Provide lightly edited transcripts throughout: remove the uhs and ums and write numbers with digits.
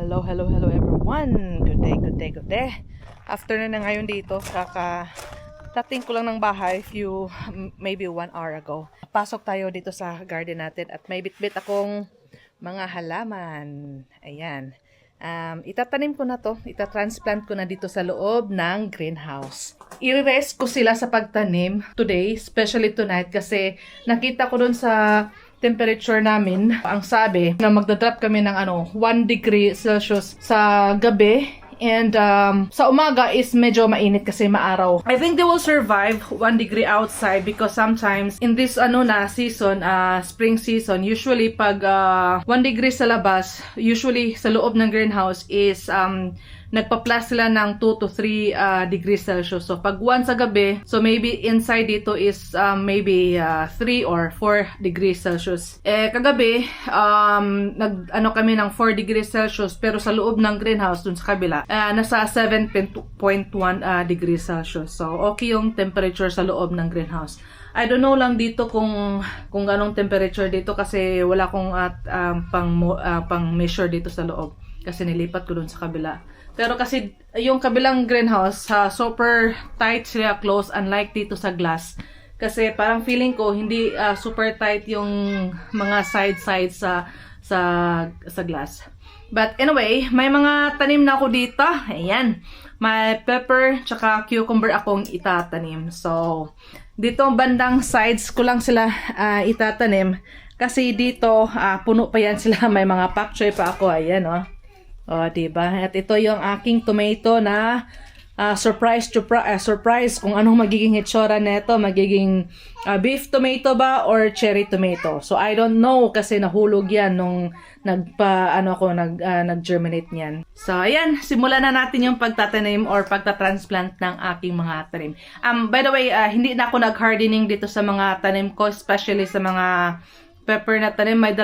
Hello everyone. Good day. Afternoon na ngayon dito. Dating ko lang ng bahay maybe 1 hour ago. Pasok tayo dito sa garden natin at may bitbit akong mga halaman. Ayan. Itatanim ko na to. Itatransplant ko na dito sa loob ng greenhouse. I-rest ko sila sa pagtanim today, especially tonight kasi nakita ko dun sa temperature namin, ang sabi na magdadrop kami ng 1 degree Celsius sa gabi and sa umaga is medyo mainit kasi maaraw. I think they will survive 1 degree outside because sometimes in this season, spring season, usually pag 1 degree sa labas, usually sa loob ng greenhouse is nagpa-plus sila ng 2 to 3 degrees Celsius. So, pag 1 sa gabi, so maybe inside dito is maybe 3 or 4 degrees Celsius. Kagabi, kami ng 4 degrees Celsius, pero sa loob ng greenhouse, dun sa kabila, nasa 7.1 degrees Celsius. So, okay yung temperature sa loob ng greenhouse. I don't know lang dito kung anong temperature dito kasi wala akong pang measure dito sa loob. Kasi nilipat ko dun sa kabila. Pero kasi yung kabilang greenhouse, super tight sila close unlike dito sa glass. Kasi parang feeling ko hindi super tight yung mga sides sa glass. But anyway, may mga tanim na ako dito. Ayan. May pepper tsaka cucumber akong itatanim. So, dito bandang sides ko lang sila itatanim. Kasi dito, puno pa yan sila. May mga pak choy pa ako. Ayan, oh. O, diba? At ito yung aking tomato na surprise kung anong magiging itsura nito. Magiging beef tomato ba or cherry tomato. So, I don't know kasi nahulog yan nung nag-germinate niyan. So, ayan. Simulan na natin yung pagtatanim or pagtatransplant ng aking mga tanim. By the way, hindi na ako nag-hardening dito sa mga tanim ko, especially sa mga pepper na tanim. May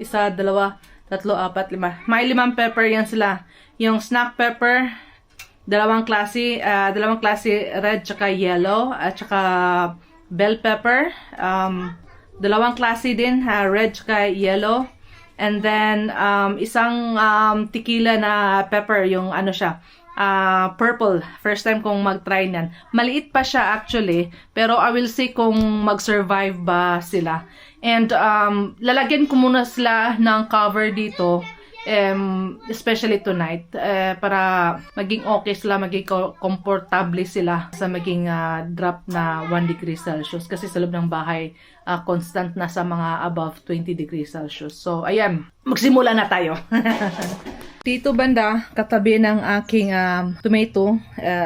isa, dalawa, 3, 4, 5. May 5 pepper yan sila. Yung snack pepper, dalawang klase red tsaka yellow, at tsaka bell pepper, dalawang klase din, red tsaka yellow. And then isang tequila na pepper, yung purple. First time kong mag-try niyan. Maliit pa siya actually, pero I will see kung mag-survive ba sila. And lalagyan ko muna sila ng cover dito, especially tonight, para maging okay sila, maging comfortable sila sa maging drop na 1 degree Celsius. Kasi sa loob ng bahay, constant na sa mga above 20 degrees Celsius. So, ayan. Magsimula na tayo. Dito banda, katabi ng aking tomato,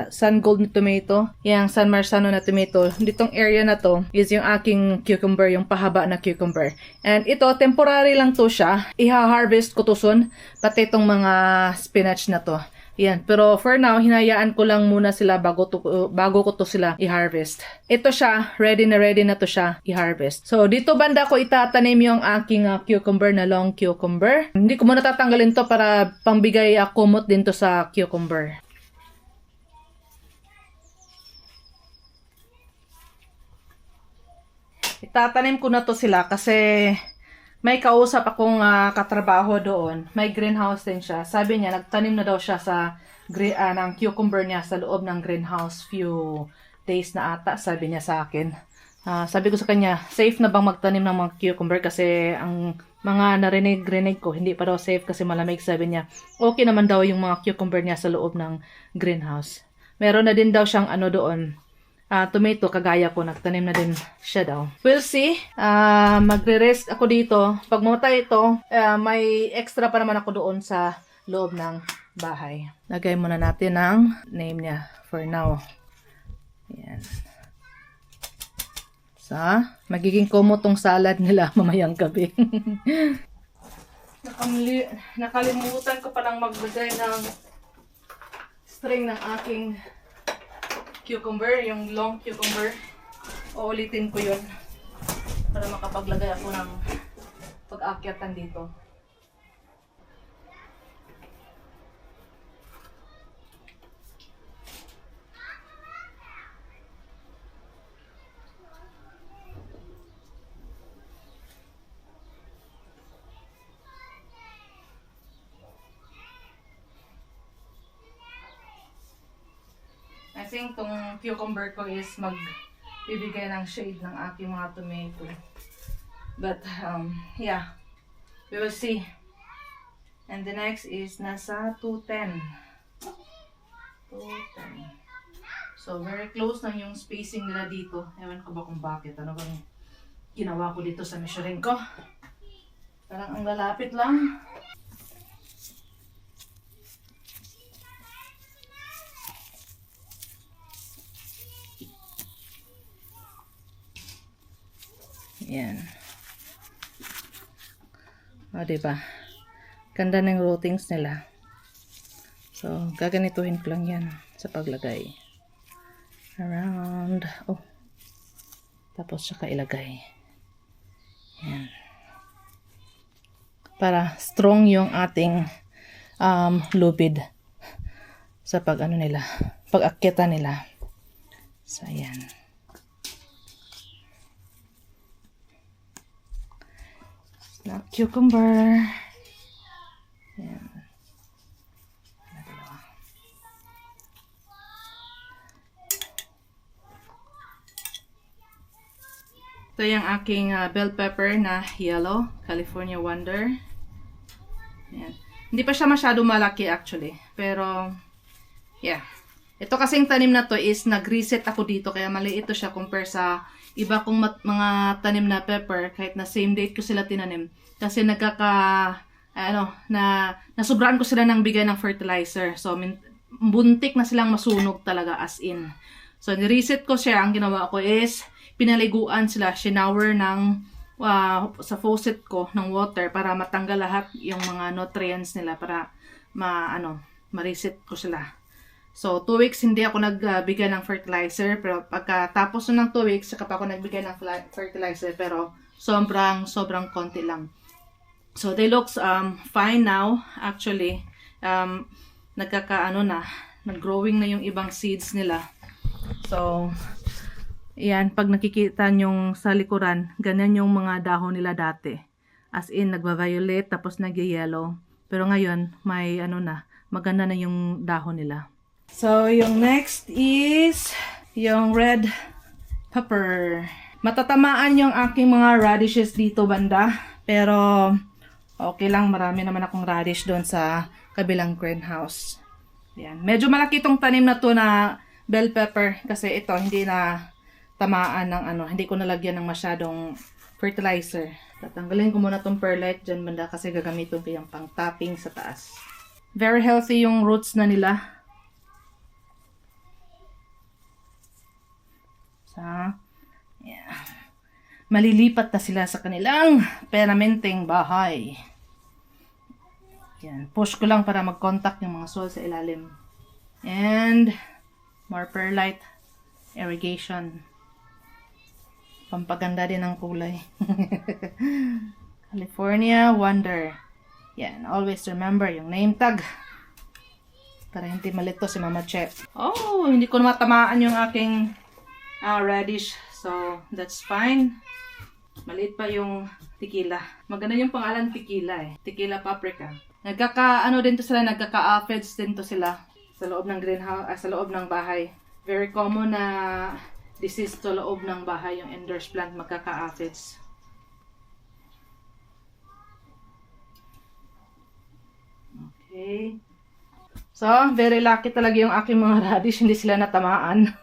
sun gold na tomato, yung San Marzano na tomato. Ditong area na to is yung aking cucumber, yung pahaba na cucumber. And ito, temporary lang to siya. Iha-harvest ko to soon, pati itong mga spinach na to. Yan. Pero for now, hinayaan ko lang muna sila bago ko to sila i-harvest. Ito siya, ready na to siya i-harvest. So, dito banda ko itatanim yung aking cucumber na long cucumber. Hindi ko muna tatanggalin to para pangbigay kumot din to sa cucumber. Itatanim ko na to sila kasi may kausap akong katrabaho doon. May greenhouse din siya. Sabi niya, nagtanim na daw siya ng cucumber niya sa loob ng greenhouse few days na ata, sabi niya sa akin. Sabi ko sa kanya, safe na bang magtanim ng mga cucumber? Kasi ang mga narinig ko, hindi pa daw safe kasi malamig, sabi niya. Okay naman daw yung mga cucumber niya sa loob ng greenhouse. Meron na din daw siyang doon. Tomato, kagaya ko, nagtanim na din siya daw. We'll see. Magre-rest ako dito. Pag mamatay ito, may extra pa naman ako doon sa loob ng bahay. Lagay muna natin ang name niya for now. Ayan. So, magiging kumutong salad nila mamayang gabi. Nakalimutan ko palang maglagay ng string ng aking cucumber, yung long cucumber. Uulitin ko yun para makapaglagay ako ng pag-akyatan dito. think tong cucumber ko is magbibigay ng shade ng aking mga tomato. But, yeah. We will see. And the next is nasa 210. 210. So, very close lang yung spacing nila dito. Ewan ko ba kung bakit. Ano bang ginawa ko dito sa measuring ko? Parang ang lalapit lang. Yan. O, diba? Ganda ng routings nila. So, gaganituhin ko lang yan sa paglagay. Around. Oh. Tapos, saka ilagay. Yan. Para strong yung ating lubid sa pag-ano nila. Pag-akyata nila. So, yan. Snap cucumber. Yan. Ito yung aking bell pepper na yellow, California Wonder. Yan. Hindi pa siya masyado malaki actually. Pero, yeah. Ito kasing tanim na to is nag-reset ako dito. Kaya maliit ito siya compare sa iba kong mga tanim na pepper. Kahit na same date ko sila tinanim. Kasi nasubraan ko sila ng bigay ng fertilizer. So, buntik na silang masunog talaga as in. So, ni-reset ko siya. Ang ginawa ko is, pinaliguan sila, shower ng sa faucet ko ng water para matanggal lahat yung mga nutrients nila para ma-reset ko sila. So, 2 weeks hindi ako nagbigay ng fertilizer, pero pagkatapos ng 2 weeks, saka pa ako nagbigay ng fertilizer, pero sobrang konti lang. So, they looks fine now, actually. Nag-growing na yung ibang seeds nila. So, yan, pag nakikita nyong sa likuran, ganyan yung mga dahon nila dati. As in, nagva-violet, tapos nag-yellow. Pero ngayon, may maganda na yung dahon nila. So, yung next is yung red pepper. Matatamaan yung aking mga radishes dito banda. Pero, okay lang, marami naman akong radish doon sa kabilang greenhouse. Yan. Medyo malaki itong tanim na to na bell pepper kasi ito hindi na tamaan ng hindi ko nalagyan ng masyadong fertilizer. Tatanggalin ko muna tong perlite dyan banda kasi gagamitin ko yung pang topping sa taas. Very healthy yung roots na nila. So, yeah. Malilipat na sila sa kanilang permanenteng bahay. Yan. Push ko lang para mag-contact yung mga soil sa ilalim. And more perlite irrigation. Pampaganda din ng kulay. California Wonder. Yan. Always remember yung name tag. Para hindi malito si Mama Che. Oh, hindi ko matamaan yung aking radish. So, that's fine. Maliit pa yung tequila. Maganda yung pangalan tequila eh. Tequila paprika. Nagkaka-aphids din to sila sa loob ng greenhouse, sa loob ng bahay. Very common na disease sa loob ng bahay, yung indoor plant magkaka-aphids. Okay. So, very lucky talaga yung aking mga radish, hindi sila natamaan.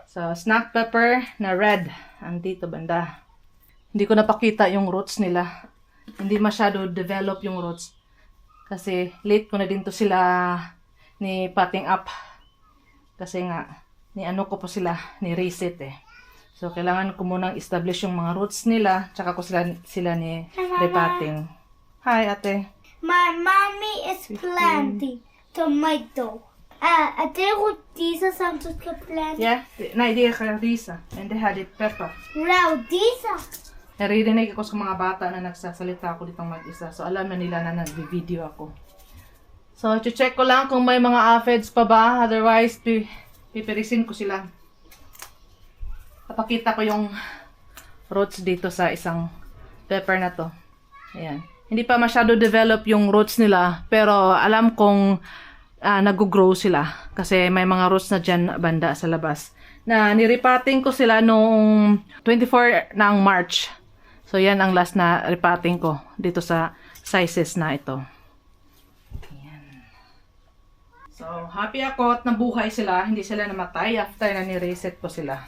So, snack pepper na red. Andito banda. Hindi ko napakita yung roots nila. Hindi masyado develop yung roots. Kasi late ko na din to sila ni potting up. Kasi nga, ko po sila ni reset eh. So, kailangan ko munang establish yung mga roots nila. Tsaka ko sila ni repotting. Hi, ate. My mommy is planting tomato. There these are some sort of plant. Yeah, det är risa. And they had it pepper. Wow, these are. Naririnig ako sa mga bata na nagsasalita ako ditong mag-isa. So, alam na nila na nag-video ako. So, check ko lang kung may mga aphids pa ba. Otherwise, pipirisin ko sila. Papakita ko yung roots dito sa isang pepper na to. Ayan. Hindi pa masyado develop yung roots nila. Pero, alam kong nag-grow sila. Kasi may mga roots na dyan banda sa labas. Na nirepotting ko sila noong 24 ng March. So, yan ang last na repotting ko dito sa sizes na ito. Ayan. So, happy ako at nabuhay sila. Hindi sila namatay after na ni-reset ko sila.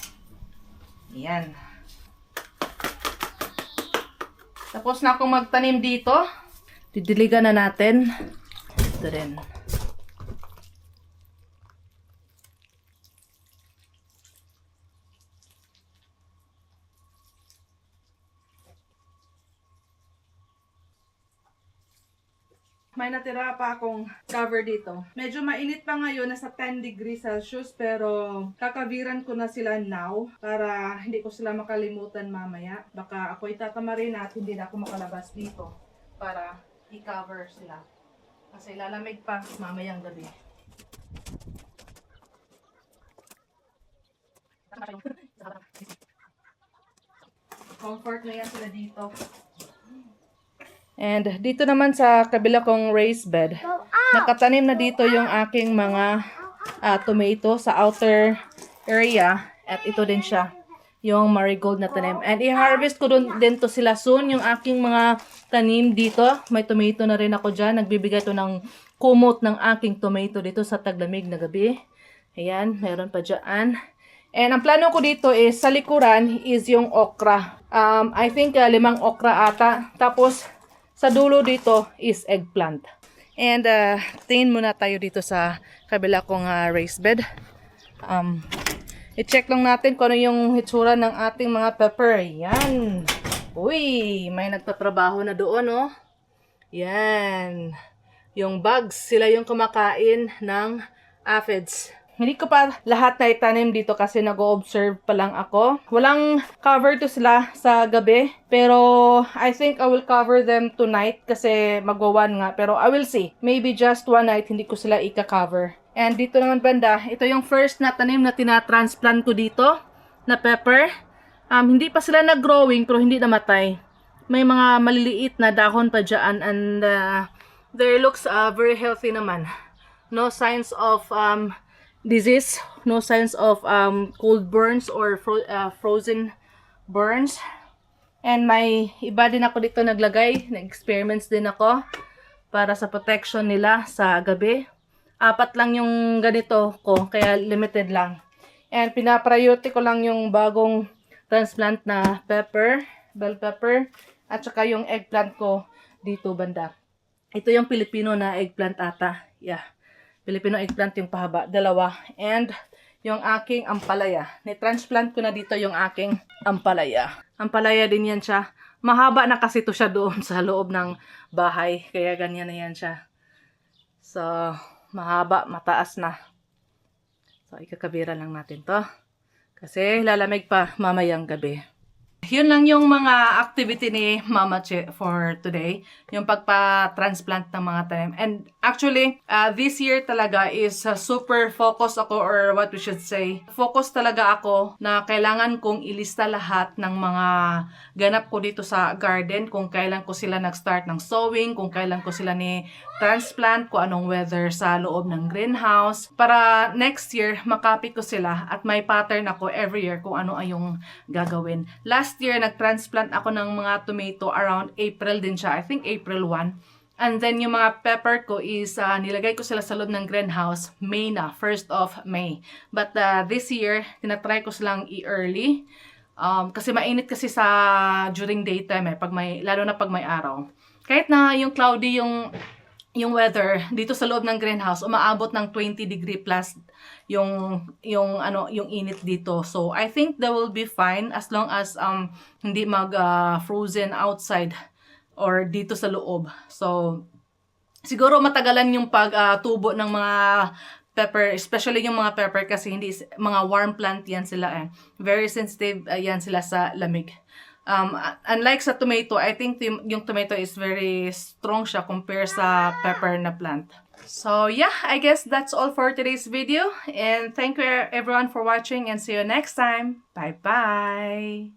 Ayan. Tapos na akong magtanim dito. Didiligan na natin. Ito rin. May natira pa akong cover dito. Medyo mainit pa ngayon, nasa 10 degrees Celsius, pero kakaviran ko na sila now para hindi ko sila makalimutan mamaya. Baka ako'y tatamarin at hindi na ako makalabas dito para i-cover sila. Kasi lalamig pa mamayang gabi. Comfort na yan sila dito. And dito naman sa kabila kong raised bed, nakatanim na dito yung aking mga tomato sa outer area. At ito din siya, yung marigold na tanim. And i-harvest ko din to sila soon, yung aking mga tanim dito. May tomato na rin ako dyan. Nagbibigay to ng kumot ng aking tomato dito sa taglamig na gabi. Ayan, meron pa dyan. And ang plano ko dito is, sa likuran is yung okra. I think 5 okra ata. Tapos, sa dulo dito is eggplant. And tingin muna tayo dito sa kabila kong raised bed. I-check lang natin kung ano yung hitsura ng ating mga pepper. Yan. Uy, may nagtatrabaho na doon, oh. Yan. Yung bugs, sila yung kumakain ng aphids. Hindi ko pa lahat na itanim dito kasi nag-o-observe pa lang ako. Walang cover to sila sa gabi. Pero I think I will cover them tonight kasi magwawan nga. Pero I will see. Maybe just one night hindi ko sila ika-cover. And dito naman banda, ito yung first na tanim na tinatransplant ko dito na pepper. Hindi pa sila nag-growing pero hindi namatay. May mga maliliit na dahon pa dyan and their looks very healthy naman. No signs of disease, no signs of cold burns or frozen burns. And may iba din ako dito naglagay, nag-experiments din ako para sa protection nila sa gabi. 4 lang yung ganito ko, kaya limited lang. And pinapriority ko lang yung bagong transplant na pepper, bell pepper, at saka yung eggplant ko dito banda. Ito yung Filipino na eggplant ata. Yeah. Filipino eggplant yung pahaba, 2. And yung aking ampalaya. Ni-transplant ko na dito yung aking ampalaya. Ampalaya din yan siya. Mahaba na kasi to siya doon sa loob ng bahay. Kaya ganyan na yan siya. So, mahaba, mataas na. So, ikakabira lang natin to. Kasi lalamig pa mamayang gabi. Yun lang yung mga activity ni Mama Che for today. Yung pagpa-transplant ng mga tanim. And actually, this year talaga is super focus ako, or what we should say, focus talaga ako na kailangan kong ilista lahat ng mga ganap ko dito sa garden. Kung kailan ko sila nag-start ng sowing, kung kailan ko sila ni transplant, kung anong weather sa loob ng greenhouse. Para next year, makapit ko sila at may pattern ako every year kung ano ay yung gagawin. Last year, nag-transplant ako ng mga tomato around April din siya. I think April 1. And then, yung mga pepper ko is, nilagay ko sila sa loob ng greenhouse, May na, 1st of May. But this year, tinatry ko silang i-early. Kasi mainit kasi sa during daytime, lalo na pag may araw. Kahit na yung cloudy yung weather dito sa loob ng greenhouse, umaabot ng 20 degree plus yung init dito. So I think they will be fine as long as hindi frozen outside or dito sa loob. So siguro matagalan yung pagtubo ng mga pepper, especially yung mga pepper kasi hindi mga warm plant yan sila very sensitive yan sila sa lamig. Unlike sa tomato, I think yung tomato is very strong siya compared sa pepper na plant. So yeah, I guess that's all for today's video. And thank you everyone for watching and see you next time. Bye-bye!